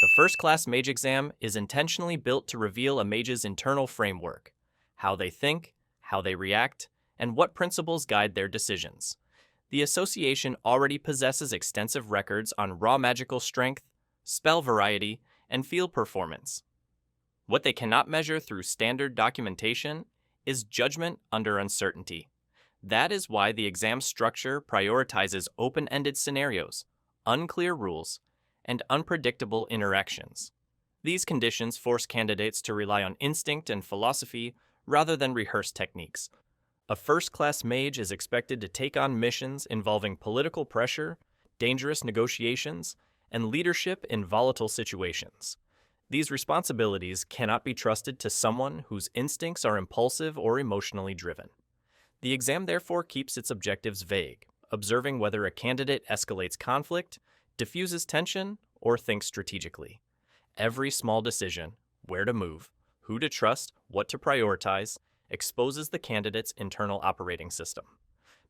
The First-Class Mage Exam is intentionally built to reveal a mage's internal framework, how they think, how they react, and what principles guide their decisions. The association already possesses extensive records on raw magical strength, spell variety, and field performance. What they cannot measure through standard documentation is judgment under uncertainty. That is why the exam structure prioritizes open-ended scenarios, unclear rules, and unpredictable interactions. These conditions force candidates to rely on instinct and philosophy rather than rehearsed techniques. A first-class mage is expected to take on missions involving political pressure, dangerous negotiations, and leadership in volatile situations. These responsibilities cannot be trusted to someone whose instincts are impulsive or emotionally driven. The exam therefore keeps its objectives vague, observing whether a candidate escalates conflict, diffuses tension, or thinks strategically. Every small decision, where to move, who to trust, what to prioritize, exposes the candidate's internal operating system.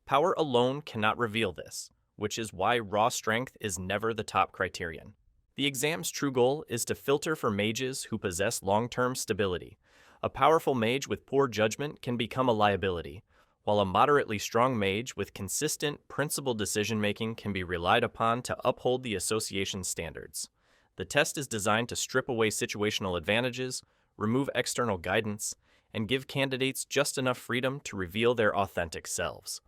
Power alone cannot reveal this, which is why raw strength is never the top criterion. The exam's true goal is to filter for mages who possess long-term stability. A powerful mage with poor judgment can become a liability, while a moderately strong mage with consistent, principled decision-making can be relied upon to uphold the association's standards. The test is designed to strip away situational advantages, remove external guidance, and give candidates just enough freedom to reveal their authentic selves.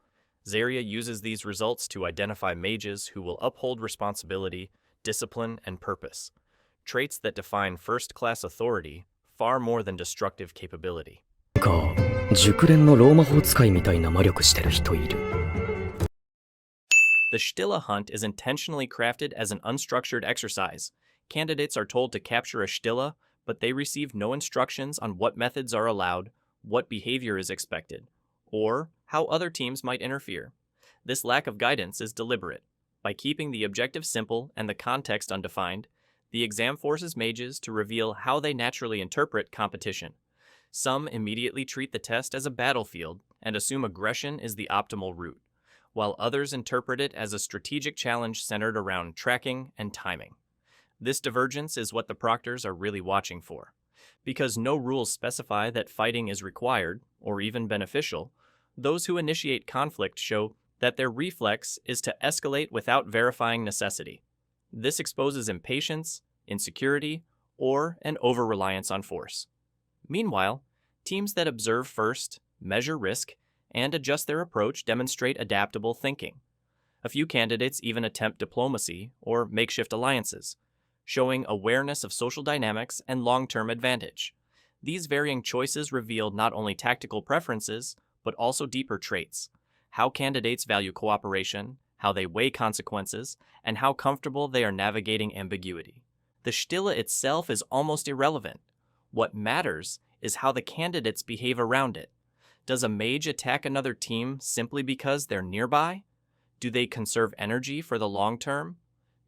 Zarya uses these results to identify mages who will uphold responsibility, discipline, and purpose, traits that define first-class authority far more than destructive capability. The Stille Hunt is intentionally crafted as an unstructured exercise. Candidates are told to capture a Stille, but they receive no instructions on what methods are allowed, what behavior is expected, or how other teams might interfere. This lack of guidance is deliberate. By keeping the objective simple and the context undefined, the exam forces mages to reveal how they naturally interpret competition. Some immediately treat the test as a battlefield and assume aggression is the optimal route, while others interpret it as a strategic challenge centered around tracking and timing. This divergence is what the proctors are really watching for. Because no rules specify that fighting is required, or even beneficial, those who initiate conflict show that their reflex is to escalate without verifying necessity. This exposes impatience, insecurity, or an over-reliance on force. Meanwhile, teams that observe first, measure risk, and adjust their approach demonstrate adaptable thinking. A few candidates even attempt diplomacy or makeshift alliances, showing awareness of social dynamics and long-term advantage. These varying choices reveal not only tactical preferences, but also deeper traits: how candidates value cooperation, how they weigh consequences, and how comfortable they are navigating ambiguity. The Stille itself is almost irrelevant. What matters is how the candidates behave around it. Does a mage attack another team simply because they're nearby? Do they conserve energy for the long term?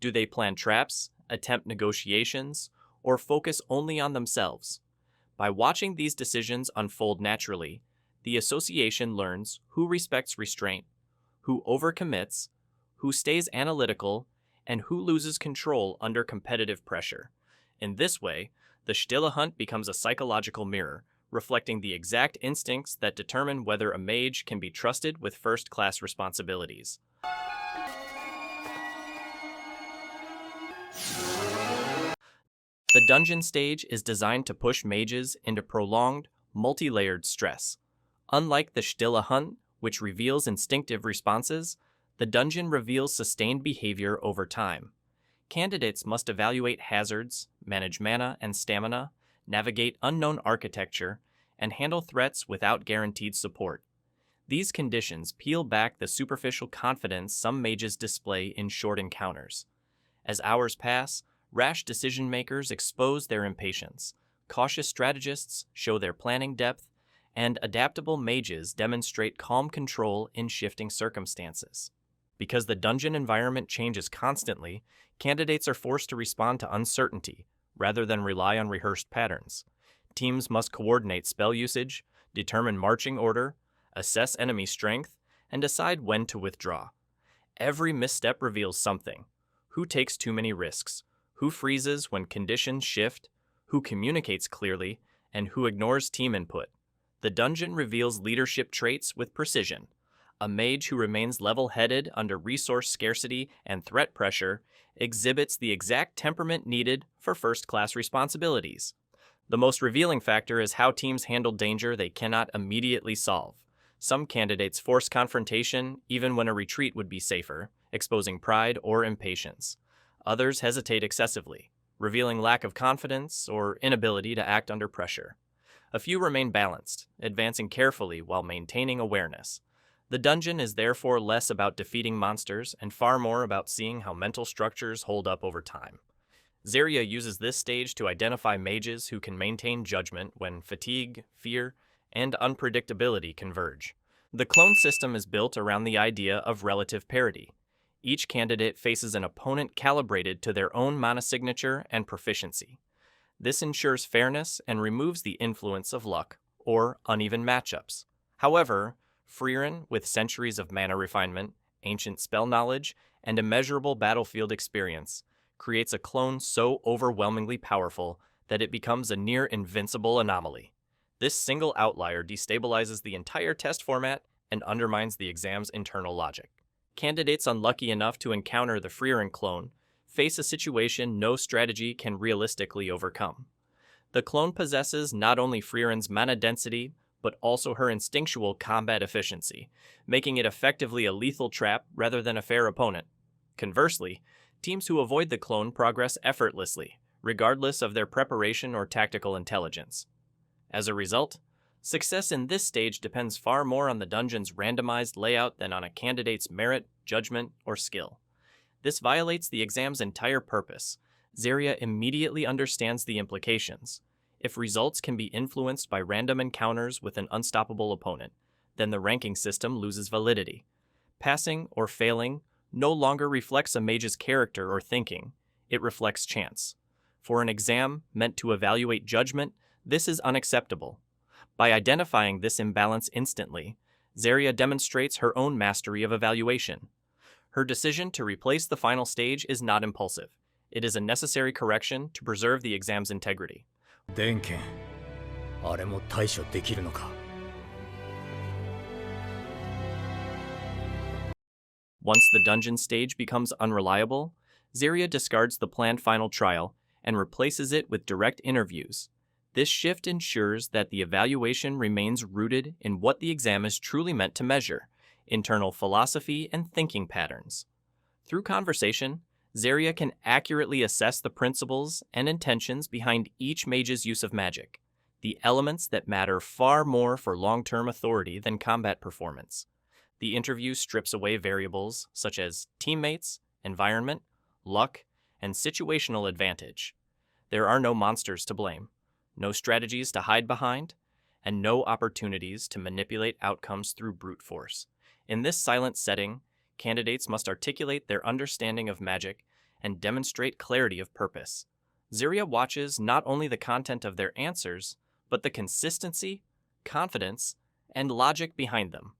Do they plan traps, attempt negotiations, or focus only on themselves? By watching these decisions unfold naturally, the association learns who respects restraint, who overcommits, who stays analytical, and who loses control under competitive pressure. In this way, the Stille Hunt becomes a psychological mirror, reflecting the exact instincts that determine whether a mage can be trusted with first-class responsibilities. The dungeon stage is designed to push mages into prolonged, multi-layered stress. Unlike the Stille Hunt, which reveals instinctive responses, the dungeon reveals sustained behavior over time. Candidates must evaluate hazards, manage mana and stamina, navigate unknown architecture, and handle threats without guaranteed support. These conditions peel back the superficial confidence some mages display in short encounters. As hours pass, rash decision-makers expose their impatience, cautious strategists show their planning depth, and adaptable mages demonstrate calm control in shifting circumstances. Because the dungeon environment changes constantly, candidates are forced to respond to uncertainty rather than rely on rehearsed patterns. Teams must coordinate spell usage, determine marching order, assess enemy strength, and decide when to withdraw. Every misstep reveals something: who takes too many risks, who freezes when conditions shift, who communicates clearly, and who ignores team input. The dungeon reveals leadership traits with precision. A mage who remains level-headed under resource scarcity and threat pressure exhibits the exact temperament needed for first-class responsibilities. The most revealing factor is how teams handle danger they cannot immediately solve. Some candidates force confrontation even when a retreat would be safer, exposing pride or impatience. Others hesitate excessively, revealing lack of confidence or inability to act under pressure. A few remain balanced, advancing carefully while maintaining awareness. The dungeon is therefore less about defeating monsters and far more about seeing how mental structures hold up over time. Zarya uses this stage to identify mages who can maintain judgment when fatigue, fear, and unpredictability converge. The clone system is built around the idea of relative parity. Each candidate faces an opponent calibrated to their own mana signature and proficiency. This ensures fairness and removes the influence of luck or uneven matchups. However, Frieren, with centuries of mana refinement, ancient spell knowledge, and immeasurable battlefield experience, creates a clone so overwhelmingly powerful that it becomes a near-invincible anomaly. This single outlier destabilizes the entire test format and undermines the exam's internal logic. Candidates unlucky enough to encounter the Frieren clone face a situation no strategy can realistically overcome. The clone possesses not only Frieren's mana density, but also her instinctual combat efficiency, making it effectively a lethal trap rather than a fair opponent. Conversely, teams who avoid the clone progress effortlessly, regardless of their preparation or tactical intelligence. As a result, success in this stage depends far more on the dungeon's randomized layout than on a candidate's merit, judgment, or skill. This violates the exam's entire purpose. Zarya immediately understands the implications. If results can be influenced by random encounters with an unstoppable opponent, then the ranking system loses validity. Passing or failing no longer reflects a mage's character or thinking, it reflects chance. For an exam meant to evaluate judgment, this is unacceptable. By identifying this imbalance instantly, Zarya demonstrates her own mastery of evaluation. Her decision to replace the final stage is not impulsive. It is a necessary correction to preserve the exam's integrity. 電剣、あれも対処できるのか? Once the dungeon stage becomes unreliable, Zarya discards the planned final trial and replaces it with direct interviews. This shift ensures that the evaluation remains rooted in what the exam is truly meant to measure: internal philosophy and thinking patterns. Through conversation, Zarya can accurately assess the principles and intentions behind each mage's use of magic, the elements that matter far more for long-term authority than combat performance. The interview strips away variables such as teammates, environment, luck, and situational advantage. There are no monsters to blame, no strategies to hide behind, and no opportunities to manipulate outcomes through brute force. In this silent setting, candidates must articulate their understanding of magic and demonstrate clarity of purpose. Zarya watches not only the content of their answers, but the consistency, confidence, and logic behind them.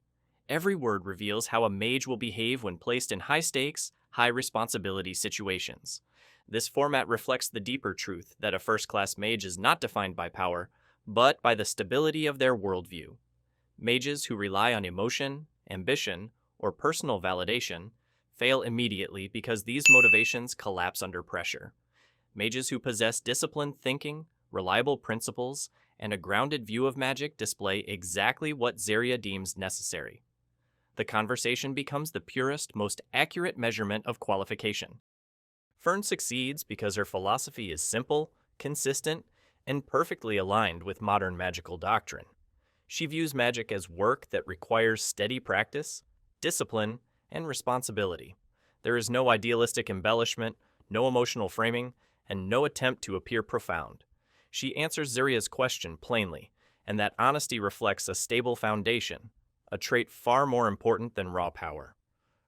Every word reveals how a mage will behave when placed in high-stakes, high-responsibility situations. This format reflects the deeper truth that a first-class mage is not defined by power, but by the stability of their worldview. Mages who rely on emotion, ambition, or personal validation fail immediately because these motivations collapse under pressure. Mages who possess disciplined thinking, reliable principles, and a grounded view of magic display exactly what Zarya deems necessary. The conversation becomes the purest, most accurate measurement of qualification. Fern succeeds because her philosophy is simple, consistent, and perfectly aligned with modern magical doctrine. She views magic as work that requires steady practice, discipline, and responsibility. There is no idealistic embellishment, no emotional framing, and no attempt to appear profound. She answers Zarya's question plainly, and that honesty reflects a stable foundation, a trait far more important than raw power.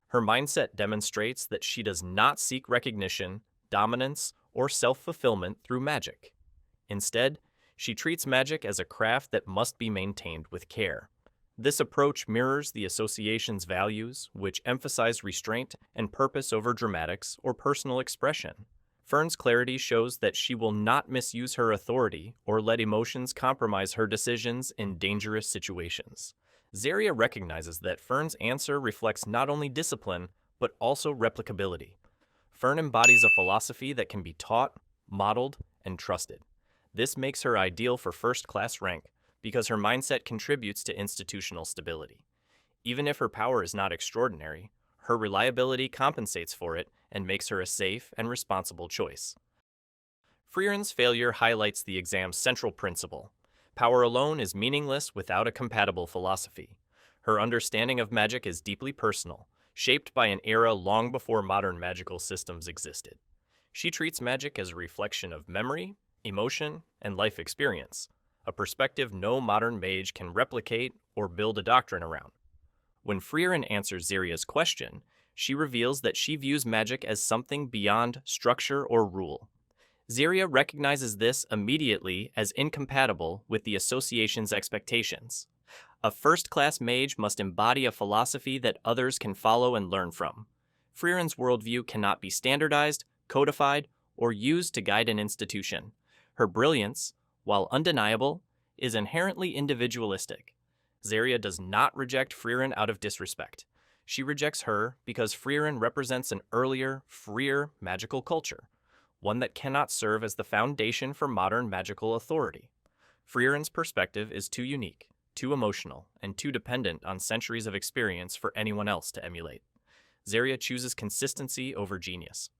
Her mindset demonstrates that she does not seek recognition, dominance, or self-fulfillment through magic. Instead, she treats magic as a craft that must be maintained with care. This approach mirrors the association's values, which emphasize restraint and purpose over dramatics or personal expression. Fern's clarity shows that she will not misuse her authority or let emotions compromise her decisions in dangerous situations. Zarya recognizes that Fern's answer reflects not only discipline, but also replicability. Fern embodies a philosophy that can be taught, modeled, and trusted. This makes her ideal for first-class rank because her mindset contributes to institutional stability. Even if her power is not extraordinary, her reliability compensates for it and makes her a safe and responsible choice. Frieren's failure highlights the exam's central principle. Power alone is meaningless without a compatible philosophy. Her understanding of magic is deeply personal, shaped by an era long before modern magical systems existed. She treats magic as a reflection of memory, emotion, and life experience, a perspective no modern mage can replicate or build a doctrine around. When Frieren answers Zarya's question, she reveals that she views magic as something beyond structure or rule. Zarya recognizes this immediately as incompatible with the association's expectations. A first-class mage must embody a philosophy that others can follow and learn from. Frieren's worldview cannot be standardized, codified, or used to guide an institution. Her brilliance, while undeniable, is inherently individualistic. Zarya does not reject Frieren out of disrespect. She rejects her because Frieren represents an earlier, freer magical culture, one that cannot serve as the foundation for modern magical authority. Frieren's perspective is too unique, too emotional, and too dependent on centuries of experience for anyone else to emulate. Zarya chooses consistency over genius.